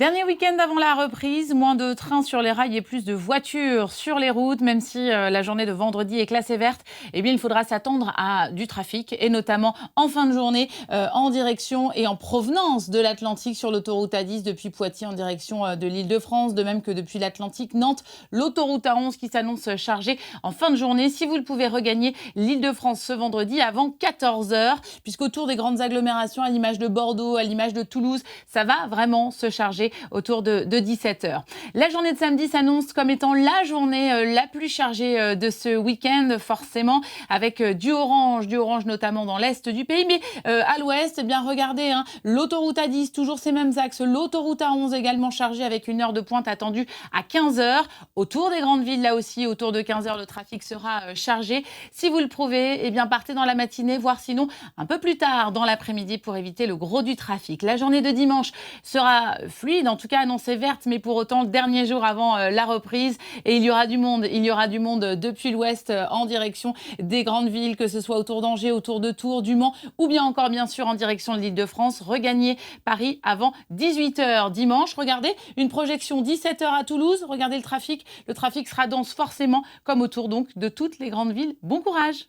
Dernier week-end avant la reprise, moins de trains sur les rails et plus de voitures sur les routes. Même si la journée de vendredi est classée verte, eh bien, il faudra s'attendre à du trafic et notamment en fin de journée en direction et en provenance de l'Atlantique sur l'autoroute A10 depuis Poitiers en direction de l'Île-de-France, de même que depuis l'Atlantique, Nantes, l'autoroute A11 qui s'annonce chargée en fin de journée. Si vous le pouvez, regagner l'Île-de-France ce vendredi avant 14 h, puisqu'autour des grandes agglomérations, à l'image de Bordeaux, à l'image de Toulouse, ça va vraiment se charger autour de 17 h. La journée de samedi s'annonce comme étant la journée la plus chargée de ce week-end, forcément, avec du orange notamment dans l'est du pays, mais à l'ouest, eh bien regardez, l'autoroute A10, toujours ces mêmes axes, l'autoroute A11 également chargée avec une heure de pointe attendue à 15 h. Autour des grandes villes, là aussi, autour de 15 h, le trafic sera chargé. Si vous le prouvez, eh bien partez dans la matinée, voire sinon un peu plus tard dans l'après-midi pour éviter le gros du trafic. La journée de dimanche sera fluide, en tout cas annoncée verte, mais pour autant, dernier jour avant la reprise. Et il y aura du monde depuis l'ouest en direction des grandes villes, que ce soit autour d'Angers, autour de Tours, du Mans, ou bien encore, bien sûr, en direction de l'Île-de-France. Regagner Paris avant 18 h dimanche. Regardez, une projection 17 h à Toulouse. Regardez le trafic. Le trafic sera dense forcément, comme autour donc de toutes les grandes villes. Bon courage!